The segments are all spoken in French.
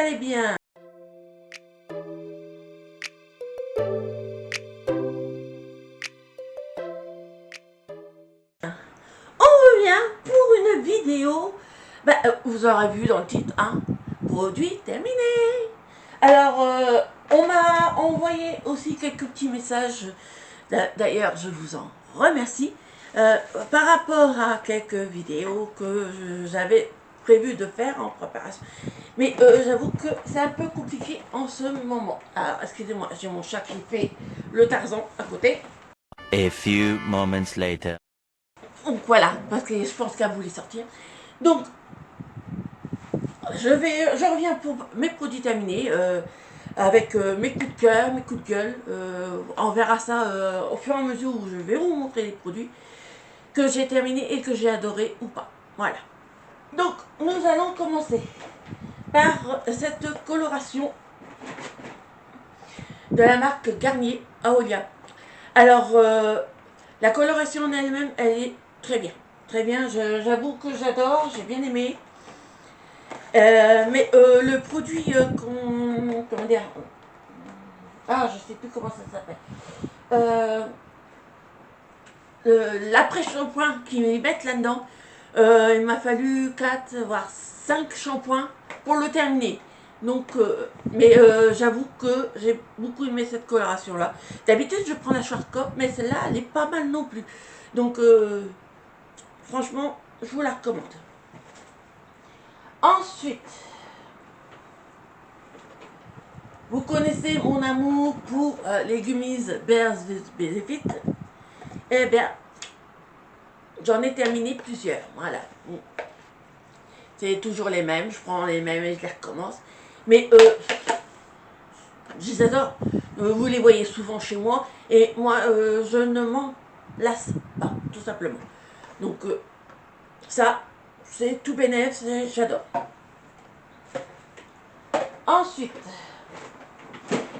allez bien. On revient pour une vidéo. Vous aurez vu dans le titre, hein, produit terminé. Alors, on m'a envoyé aussi quelques petits messages. D'ailleurs, je vous en remercie. Par rapport à quelques vidéos que j'avais prévu de faire en préparation. Mais j'avoue que c'est un peu compliqué en ce moment. Alors, excusez-moi, j'ai mon chat qui fait le Tarzan à côté. A few moments later. Donc voilà, parce que je pense qu'elle voulait sortir. Donc, je reviens pour mes produits terminés, avec mes coups de cœur, mes coups de gueule. On verra ça au fur et à mesure où je vais vous montrer les produits que j'ai terminés et que j'ai adoré ou pas. Voilà. Donc, nous allons commencer par cette coloration de la marque Garnier Aolia. Alors, la coloration en elle-même, elle est très bien. Très bien, j'avoue que j'adore, j'ai bien aimé. Mais le produit comment dire, ah, je sais plus comment ça s'appelle. L'après-shampoing qu'ils mettent là-dedans, il m'a fallu 4 voire 5 shampoings pour le terminer. Donc, mais j'avoue que j'ai beaucoup aimé cette coloration là. D'habitude je prends la Schwarzkopf, mais celle-là elle est pas mal non plus. Donc franchement je vous la recommande. Ensuite, vous connaissez mon amour pour les gummies Bears Benefit. Eh bien, j'en ai terminé plusieurs. Voilà. C'est toujours les mêmes. Je prends les mêmes et je les recommence. Mais je les adore. Vous les voyez souvent chez moi. Et moi, je ne m'en lasse pas, tout simplement. Donc, ça, c'est tout bénef. J'adore. Ensuite,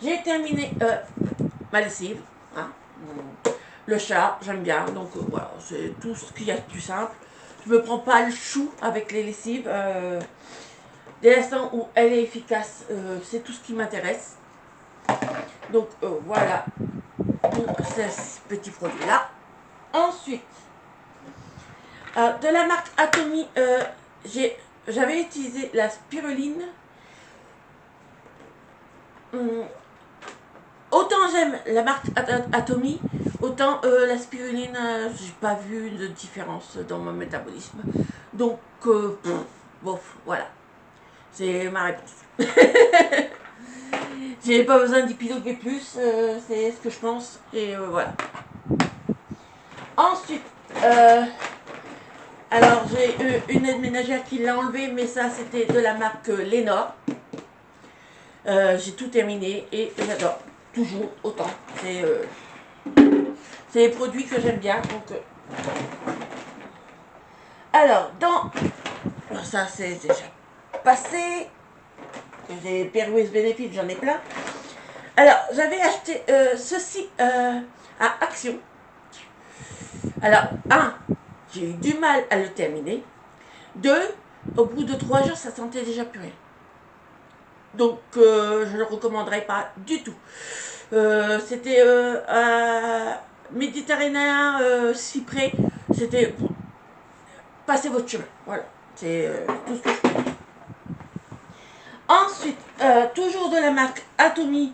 j'ai terminé ma lessive. Hein. Le chat, j'aime bien. Donc, voilà, c'est tout ce qu'il y a de plus simple. Je ne me prends pas le chou avec les lessives. Dès l'instant où elle est efficace, c'est tout ce qui m'intéresse. Donc voilà pour ce petit produit là. Ensuite, de la marque Atomy, j'avais utilisé la spiruline. Autant j'aime la marque Atomy, autant la spiruline, j'ai pas vu de différence dans mon métabolisme. Donc, bof, voilà. C'est ma réponse. J'ai pas besoin d'épiloguer plus, c'est ce que je pense. Et voilà. Ensuite, alors j'ai eu une aide ménagère qui l'a enlevé, mais ça c'était de la marque Lénore. J'ai tout terminé et j'adore. Toujours autant. C'est les produits que j'aime bien. Donc, alors, ça c'est déjà passé. J'ai Perwis Benefit, j'en ai plein. Alors, j'avais acheté ceci à Action. Alors, 1, j'ai eu du mal à le terminer. 2, au bout de 3 jours, ça sentait déjà plus rien. Donc, je ne le recommanderais pas du tout. C'était méditerranéen, cyprès. C'était passez votre chemin. Voilà, c'est tout ce que je peux dire. Ensuite, toujours de la marque Atomy,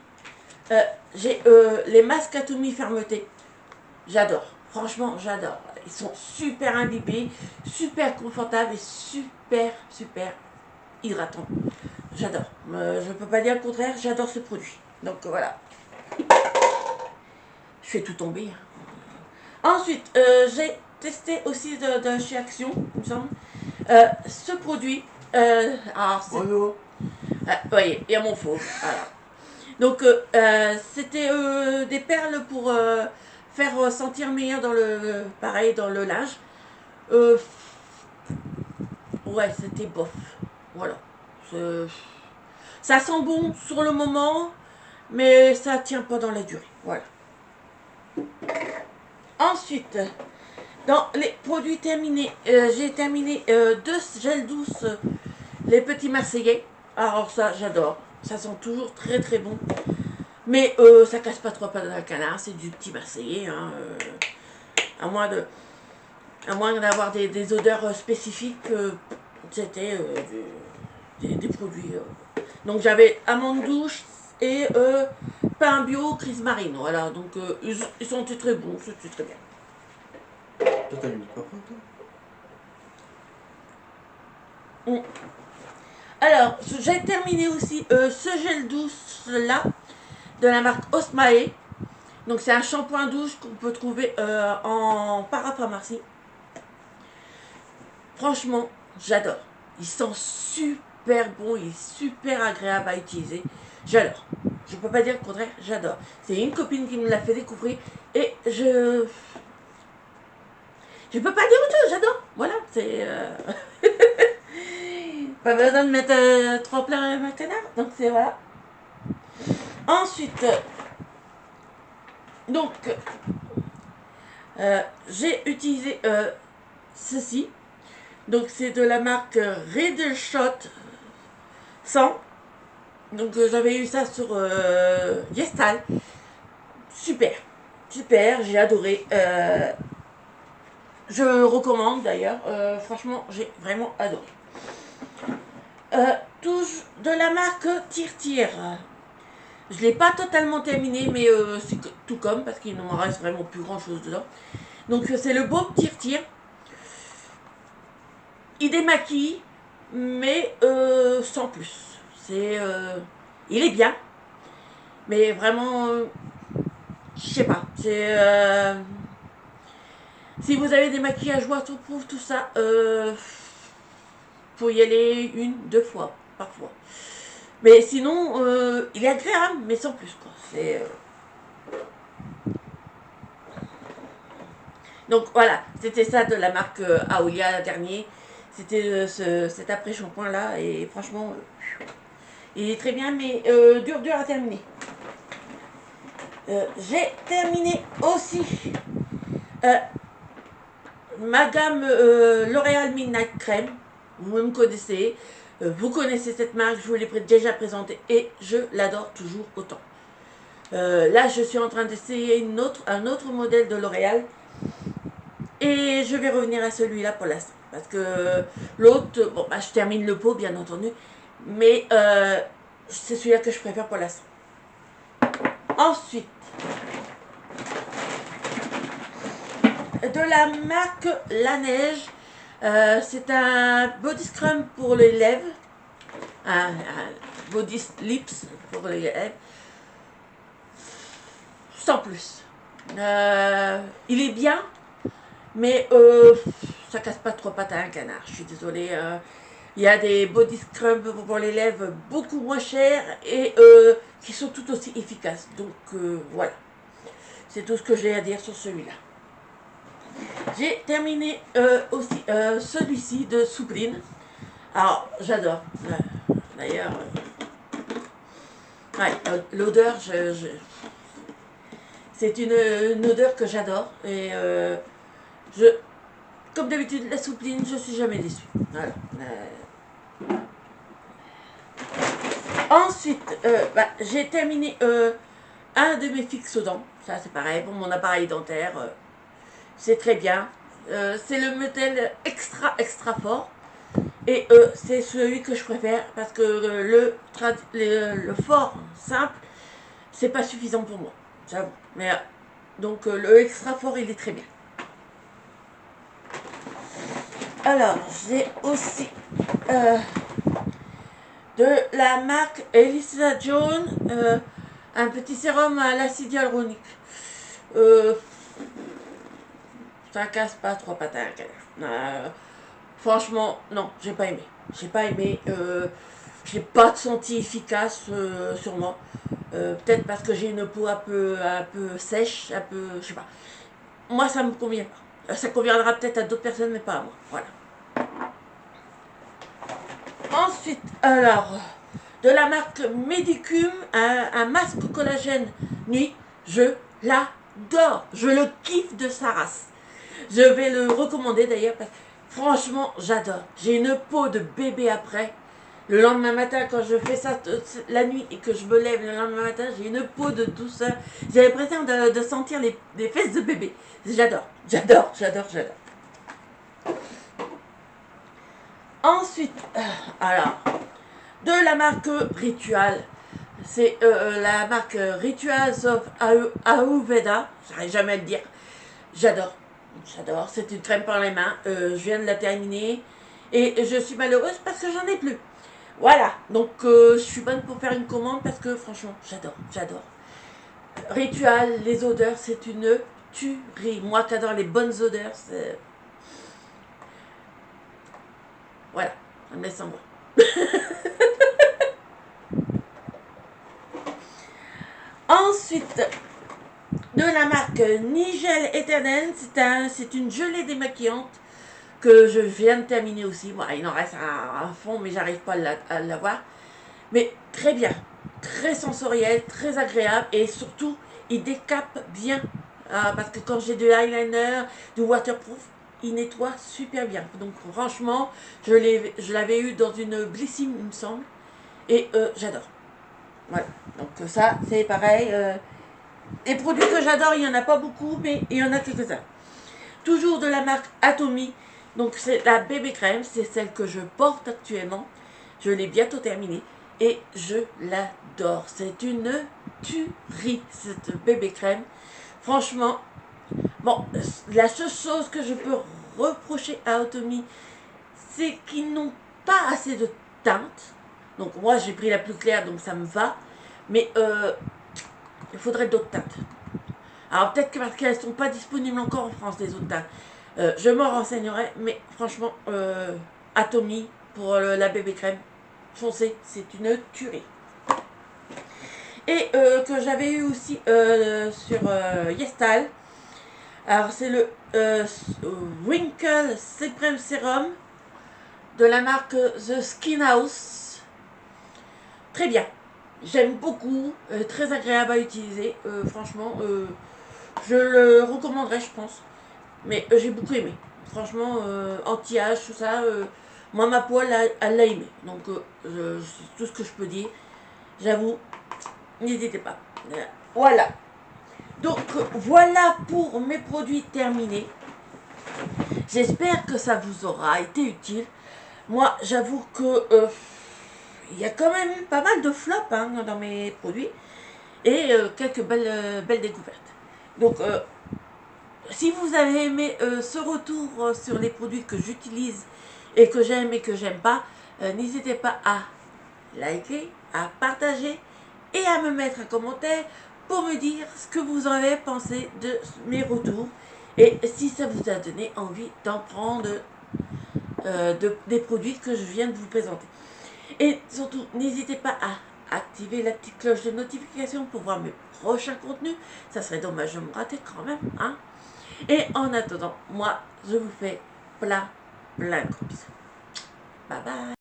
j'ai les masques Atomy fermeté. J'adore, franchement j'adore. Ils sont super imbibés, super confortables et super hydratants. J'adore. Je ne peux pas dire le contraire, j'adore ce produit. Donc voilà. Je fais tout tomber. Ensuite, j'ai testé aussi de chez Action, il me semble. Ce produit, bonjour. Vous voyez, il y a mon faux. Voilà. Donc, c'était des perles pour faire sentir meilleur dans le, pareil, dans le linge. Ouais, c'était bof. Voilà. Ça sent bon sur le moment, mais ça tient pas dans la durée. Voilà. Ensuite, dans les produits terminés, j'ai terminé 2 gels douces, les petits Marseillais. Alors ça, j'adore. Ça sent toujours très très bon. Mais ça casse pas trop pas dans le canard, c'est du petit Marseillais. Hein, à moins d'avoir des odeurs spécifiques, c'était des produits. Donc j'avais amande douce et pain bio Chris Marine. Voilà, donc ils sont très bons, c'était très bien. Toi, t'as mis pas toi? Alors, j'ai terminé aussi ce gel douce là, de la marque Osmae. Donc c'est un shampoing douche qu'on peut trouver en parapharmacie. Franchement, j'adore. Il sent super bon, il est super agréable à utiliser. J'adore. Je ne peux pas dire le contraire, j'adore. C'est une copine qui me l'a fait découvrir et je peux pas dire autre chose, j'adore. Voilà, c'est... pas besoin de mettre trop plein ma canard. Donc c'est voilà. Ensuite, donc, j'ai utilisé ceci. Donc c'est de la marque Riddle Shot 100. Donc j'avais eu ça sur Gestal. Super, super, j'ai adoré. Je recommande d'ailleurs. Franchement, j'ai vraiment adoré. Touche de la marque Tir. Je ne l'ai pas totalement terminé, mais c'est tout comme, parce qu'il ne m'en reste vraiment plus grand chose dedans. Donc c'est le Baume Tir. Il démaquille, mais sans plus. Il est bien, mais vraiment, je sais pas. Si vous avez des maquillages waterproof, tout ça, faut y aller 1-2 fois, parfois. Mais sinon, il est agréable, mais sans plus, quoi. Donc voilà, c'était ça de la marque Aolia dernier. C'était cet après-shampoing là, et franchement, il est très bien, mais dur à terminer. J'ai terminé aussi ma gamme L'Oréal Midnight Crème. Vous me connaissez, vous connaissez cette marque, je vous l'ai déjà présentée et je l'adore toujours autant. Là, je suis en train d'essayer un autre modèle de L'Oréal et je vais revenir à celui-là pour l'instant. Parce que l'autre, bon, bah, je termine le pot bien entendu, mais c'est celui-là que je préfère pour l'instant. Ensuite, de la marque La Neige, c'est un body scrub pour les lèvres, un body lips pour les lèvres, sans plus. Il est bien, mais ça casse pas trop pattes à un canard, je suis désolée. Il y a des body scrubs pour les lèvres beaucoup moins chers et qui sont tout aussi efficaces. Donc voilà, c'est tout ce que j'ai à dire sur celui-là. J'ai terminé aussi celui-ci de Soupline. Alors, j'adore. D'ailleurs, ouais, l'odeur, c'est une odeur que j'adore. Et comme d'habitude, la Soupline, je suis jamais déçue. Voilà. Ensuite, j'ai terminé un de mes fixodents. Ça, c'est pareil, pour mon appareil dentaire. C'est très bien. C'est le modèle extra fort. Et c'est celui que je préfère parce que le fort simple, c'est pas suffisant pour moi. J'avoue. Mais donc le extra fort, il est très bien. Alors, j'ai aussi de la marque Elisa Jones un petit sérum à l'acide hyaluronique. Ça casse pas trois pattes à un canard. Franchement, non, j'ai pas aimé. J'ai pas aimé. J'ai pas senti efficace sur moi. Peut-être parce que j'ai une peau un peu sèche, un peu, je sais pas. Moi, ça me convient pas. Ça conviendra peut-être à d'autres personnes, mais pas à moi. Voilà. Ensuite, alors, de la marque Medicum, un masque collagène nuit. Je l'adore. Je le kiffe de sa race. Je vais le recommander d'ailleurs parce que franchement, j'adore. J'ai une peau de bébé après. Le lendemain matin, quand je fais ça la nuit et que je me lève le lendemain matin, j'ai une peau de douceur. J'ai l'impression de sentir les fesses de bébé. J'adore, j'adore, j'adore, j'adore. Ensuite, alors, de la marque Ritual. C'est la marque Rituals of Ayurveda. J'arrive jamais à le dire. J'adore, j'adore. C'est une crème pour les mains. Je viens de la terminer. Et je suis malheureuse parce que j'en ai plus. Voilà, donc je suis bonne pour faire une commande parce que franchement, j'adore, j'adore. Ritual, les odeurs, c'est une tuerie. Moi qui adore les bonnes odeurs, c'est... Voilà, ça me laisse en moi. Ensuite, de la marque Nigel Éternel, c'est une gelée démaquillante que je viens de terminer aussi. Bon, il en reste un fond, mais j'arrive pas à l'avoir. Mais très bien, très sensoriel, très agréable et surtout, il décape bien. Parce que quand j'ai de l'eyeliner, du waterproof, il nettoie super bien. Donc franchement, je l'avais eu dans une Blissim, il me semble. Et j'adore. Voilà, donc ça, c'est pareil. Les produits que j'adore, il n'y en a pas beaucoup, mais il y en a quelques-uns. Toujours de la marque Atomy. Donc c'est la bébé crème, c'est celle que je porte actuellement. Je l'ai bientôt terminée et je l'adore. C'est une tuerie, cette bébé crème. Franchement, bon, la seule chose que je peux reprocher à Atomy, c'est qu'ils n'ont pas assez de teinte. Donc moi, j'ai pris la plus claire, donc ça me va. Mais il faudrait d'autres teintes. Alors peut-être que parce qu'elles ne sont pas disponibles encore en France, les autres teintes. Je m'en renseignerai, mais franchement, Atomy pour la bébé crème, foncez, c'est une tuerie. Et que j'avais eu aussi sur Yestal. Alors c'est le Wrinkle Supreme Serum de la marque The Skin House. Très bien. J'aime beaucoup, très agréable à utiliser. Franchement, je le recommanderais, je pense. Mais j'ai beaucoup aimé. Franchement, anti-âge, tout ça. Moi, ma peau, elle l'a aimé. Donc, c'est tout ce que je peux dire. J'avoue, n'hésitez pas. Voilà. Donc, voilà pour mes produits terminés. J'espère que ça vous aura été utile. Moi, j'avoue que il y a quand même eu pas mal de flops dans mes produits. Et quelques belles découvertes. Donc, si vous avez aimé ce retour sur les produits que j'utilise et que j'aime et que j'aime pas, n'hésitez pas à liker, à partager et à me mettre un commentaire pour me dire ce que vous en avez pensé de mes retours et si ça vous a donné envie d'en prendre des produits que je viens de vous présenter. Et surtout, n'hésitez pas à activer la petite cloche de notification pour voir mes prochains contenus. Ça serait dommage de me rater quand même, hein. Et en attendant, moi, je vous fais plein de gros bisous. Bye bye.